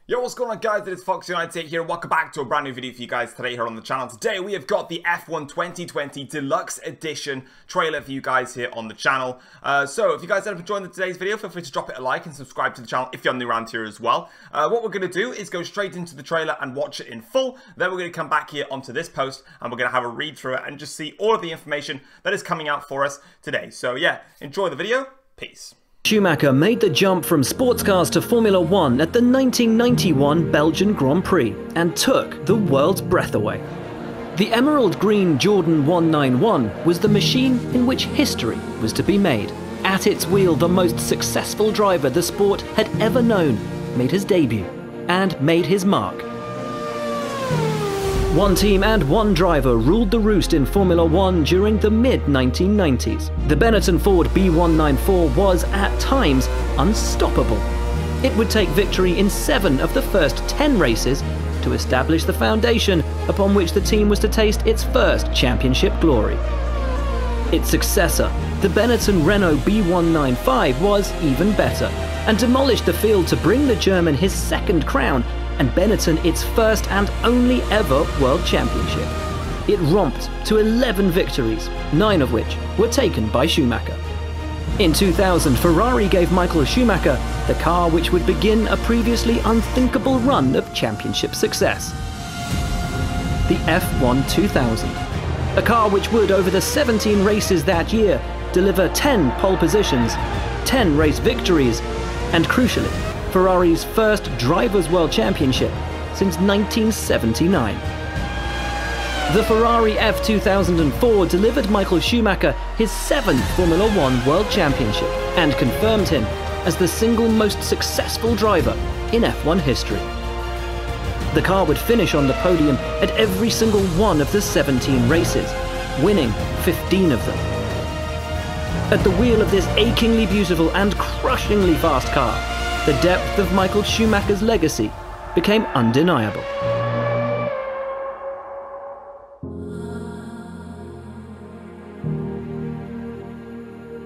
Yo, what's going on guys, it is Fox United here, welcome back to a brand new video for you guys today here on the channel. Today we have got the F1 2020 Deluxe Edition trailer for you guys here on the channel. So if you guys end up enjoying today's video, feel free to drop it a like and subscribe to the channel if you're new around here as well. What we're going to do is go straight into the trailer and watch it in full. Then we're going to come back here onto this post and we're going to have a read through it and just see all of the information that is coming out for us today. So yeah, enjoy the video, peace. Schumacher made the jump from sports cars to Formula 1 at the 1991 Belgian Grand Prix and took the world's breath away. The emerald green Jordan 191 was the machine in which history was to be made. At its wheel, the most successful driver the sport had ever known made his debut and made his mark. One team and one driver ruled the roost in Formula 1 during the mid-1990s. The Benetton Ford B194 was, at times, unstoppable. It would take victory in 7 of the first 10 races to establish the foundation upon which the team was to taste its first championship glory. Its successor, the Benetton Renault B195, was even better, and demolished the field to bring the German his second crown and Benetton its first and only ever World Championship. It romped to 11 victories, 9 of which were taken by Schumacher. In 2000, Ferrari gave Michael Schumacher the car which would begin a previously unthinkable run of championship success. The F1 2000. A car which would, over the 17 races that year, deliver 10 pole positions, 10 race victories, and crucially, Ferrari's first Drivers' World Championship since 1979. The Ferrari F 2004 delivered Michael Schumacher his 7th Formula 1 World Championship and confirmed him as the single most successful driver in F1 history. The car would finish on the podium at every single one of the 17 races, winning 15 of them. At the wheel of this achingly beautiful and crushingly fast car, the depth of Michael Schumacher's legacy became undeniable.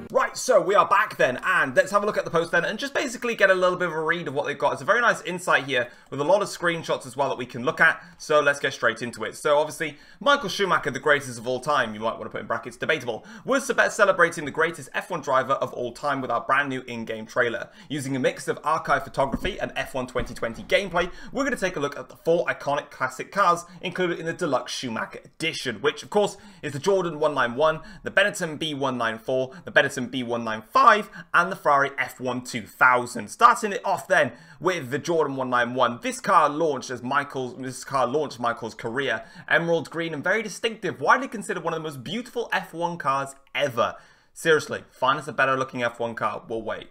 Right, so we are back then, and let's have a look at the post then, and just basically get a little bit of a read of what they've got. It's a very nice insight here, with a lot of screenshots as well that we can look at, so let's get straight into it. So obviously, Michael Schumacher, the greatest of all time, you might want to put in brackets, debatable, was celebrating the greatest F1 driver of all time with our brand new in-game trailer. Using a mix of archive photography and F1 2020 gameplay, we're going to take a look at the 4 iconic classic cars included in the Deluxe Schumacher Edition, which of course is the Jordan 191, the Benetton B194, the Benetton B195 and the Ferrari F1 2000. Starting it off then with the Jordan 191. This car launched Michael's career. Emerald green and very distinctive, widely considered one of the most beautiful F1 cars ever. Seriously, find us a better looking F1 car. We'll wait.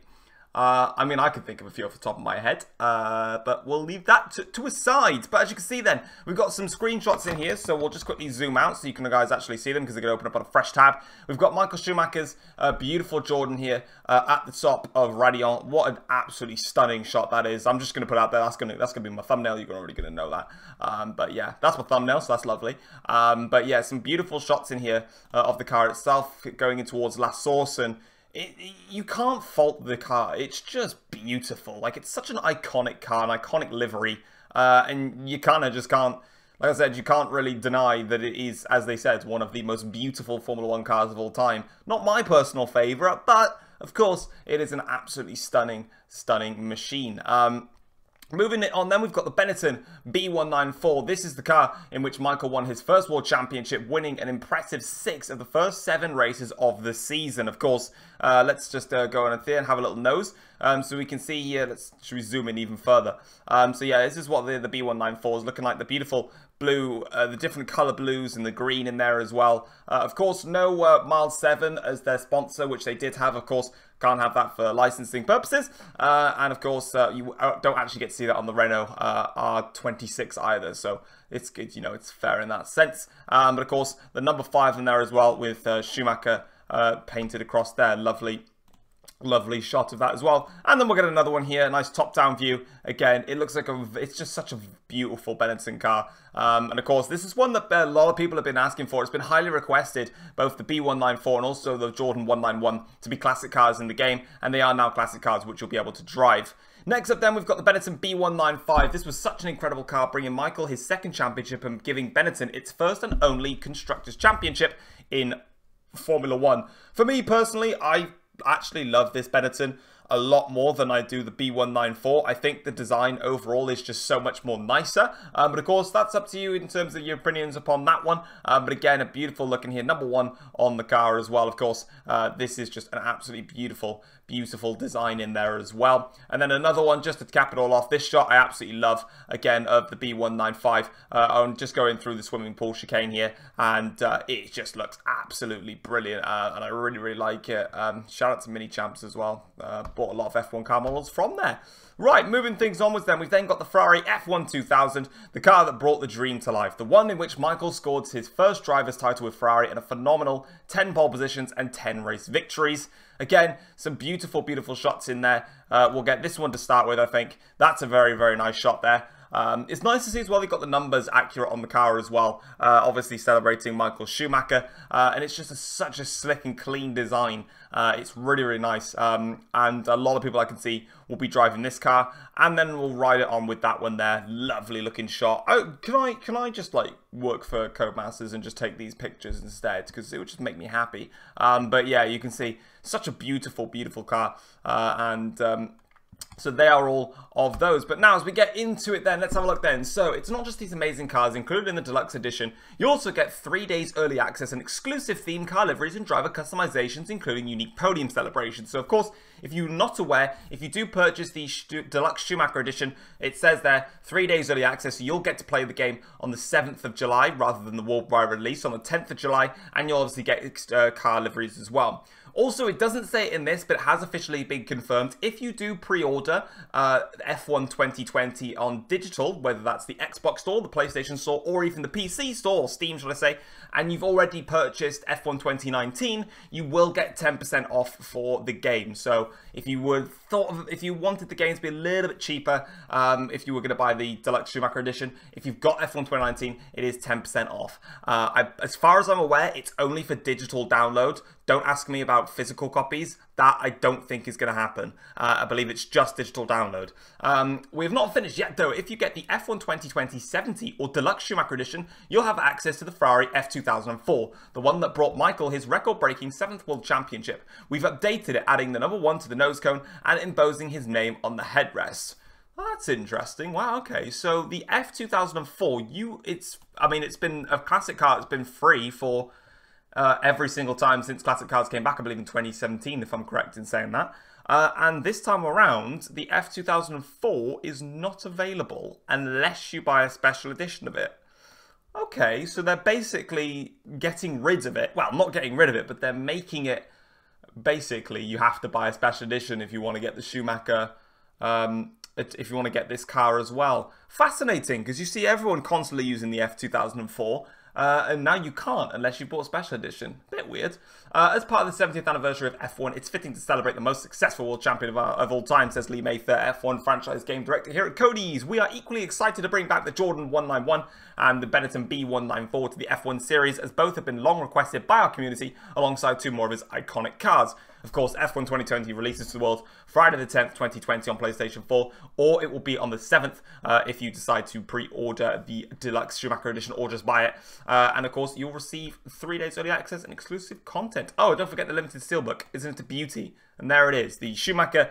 I mean, I can think of a few off the top of my head, but we'll leave that to a side. But as you can see then, we've got some screenshots in here, so we'll just quickly zoom out so you can guys actually see them because they're going to open up on a fresh tab. We've got Michael Schumacher's beautiful Jordan here at the top of Radion. What an absolutely stunning shot that is. I'm just going to put out there, that's going to be my thumbnail. You're already going to know that. But yeah, that's my thumbnail, so that's lovely. But yeah, some beautiful shots in here of the car itself going in towards La Source, and you can't fault the car. It's just beautiful. Like, it's such an iconic car, an iconic livery, and you kind of just can't, like I said, you can't really deny that it is, as they said, one of the most beautiful Formula 1 cars of all time. Not my personal favourite, but of course it is an absolutely stunning machine. Moving it on, then we've got the Benetton B194. This is the car in which Michael won his first World Championship, winning an impressive 6 of the first 7 races of the season. Of course, let's just go on here and have a little nose. So we can see here, should we zoom in even further? So yeah, this is what the B194 is looking like. The beautiful blue, the different color blues and the green in there as well. Of course, no Miles 7 as their sponsor, which they did have, of course. Can't have that for licensing purposes. And of course, you don't actually get to see that on the Renault R26 either. So it's good, you know, it's fair in that sense. But of course, the number 5 in there as well with Schumacher painted across there. Lovely shot of that as well. And then we'll get another one here, a nice top-down view. Again, it looks like it's just such a beautiful Benetton car. And of course, this is one that a lot of people have been asking for. It's been highly requested, both the B194 and also the Jordan 191 to be classic cars in the game. And they are now classic cars which you'll be able to drive. Next up then, we've got the Benetton B195. This was such an incredible car, bringing Michael his second championship and giving Benetton its first and only Constructors' Championship in Formula 1. For me personally, I actually love this Benetton a lot more than I do the B194. I think the design overall is just so much more nicer. But of course, that's up to you in terms of your opinions upon that one. But again, a beautiful look in here. Number 1 on the car as well, of course. This is just an absolutely beautiful design in there as well. And then another one, just to cap it all off, this shot I absolutely love, again, of the B195. I'm just going through the swimming pool chicane here, and it just looks absolutely brilliant, and I really like it. Shout out to Mini Champs as well. Bought a lot of F1 car models from there. Right, moving things onwards then, we've then got the Ferrari F1 2000, the car that brought the dream to life. The one in which Michael scored his first driver's title with Ferrari and a phenomenal 10 pole positions and 10 race victories. Again, some beautiful shots in there. We'll get this one to start with, I think. That's a very nice shot there. It's nice to see as well they've got the numbers accurate on the car as well, obviously celebrating Michael Schumacher, and it's just such a slick and clean design. It's really nice, and a lot of people I can see will be driving this car, and then we'll ride it on with that one there. Lovely looking shot. Oh, can I just like work for Codemasters and just take these pictures instead, because it would just make me happy. But yeah, you can see such a beautiful car, so they are all of those. But now as we get into it then, let's have a look then. So it's not just these amazing cars included in the Deluxe Edition. You also get 3 days early access and exclusive themed car liveries and driver customizations, including unique podium celebrations. So of course, if you're not aware, if you do purchase the Deluxe Schumacher Edition, it says there 3 days early access. So you'll get to play the game on the 7th of July rather than the worldwide release on the 10th of July. And you'll obviously get car liveries as well. Also, it doesn't say it in this, but it has officially been confirmed. If you do pre-order F1 2020 on digital, whether that's the Xbox Store, the PlayStation Store, or even the PC Store, or Steam, shall I say, and you've already purchased F1 2019, you will get 10% off for the game. So if you wanted the game to be a little bit cheaper, if you were going to buy the Deluxe Schumacher Edition, if you've got F1 2019, it is 10% off. As far as I'm aware, it's only for digital download. Don't ask me about physical copies. That I don't think is going to happen. I believe it's just digital download. We have not finished yet though. If you get the F1 2020 70 or Deluxe Schumacher Edition, you'll have access to the Ferrari F 2004, the one that brought Michael his record-breaking 7th World Championship. We've updated it, adding the number 1 to the nose cone and embossing his name on the headrest. Well, that's interesting. Wow, okay. So the F 2004, it's been a classic car. It's been free for every single time since classic cars came back, I believe in 2017, if I'm correct in saying that. And this time around, the F 2004 is not available unless you buy a special edition of it. Okay, so they're basically getting rid of it. Well, not getting rid of it, but they're making it basically you have to buy a special edition if you want to get the Schumacher, if you want to get this car as well. Fascinating, because you see everyone constantly using the F 2004. And now you can't unless you bought a special edition. Bit weird. As part of the 70th anniversary of F1, it's fitting to celebrate the most successful world champion of all time, says Lee Mather, F1 franchise game director here at Cody's. We are equally excited to bring back the Jordan 191 and the Benetton B194 to the F1 series, as both have been long requested by our community, alongside 2 more of his iconic cars. Of course, F1 2020 releases to the world Friday the 10th, 2020 on PlayStation 4, or it will be on the 7th if you decide to pre-order the Deluxe Schumacher Edition or just buy it. And of course, you'll receive 3 days early access and exclusive content. Oh, don't forget the limited steelbook. Isn't it a beauty? And there it is, the Schumacher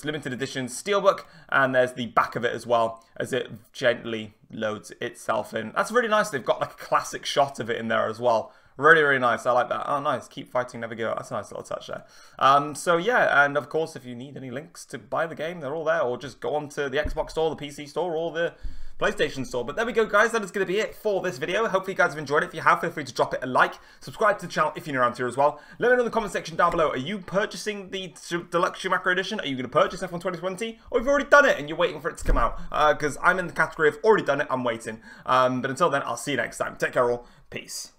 limited edition steelbook, and there's the back of it as well, as it gently loads itself in. That's really nice. They've got like a classic shot of it in there as well. Really nice. I like that. Oh, nice. Keep fighting, never give up. That's a nice little touch there. So yeah, and of course, if you need any links to buy the game, they're all there, or just go on to the Xbox Store, the PC Store, or the PlayStation Store. But there we go, guys. That is going to be it for this video. Hopefully you guys have enjoyed it. If you have, feel free to drop it a like. Subscribe to the channel if you're new around here as well. Let me know in the comment section down below. Are you purchasing the Deluxe Schumacher Edition? Are you going to purchase F1 2020? Or have you already done it and you're waiting for it to come out? Because I'm in the category of already done it. I'm waiting. But until then, I'll see you next time. Take care all. Peace.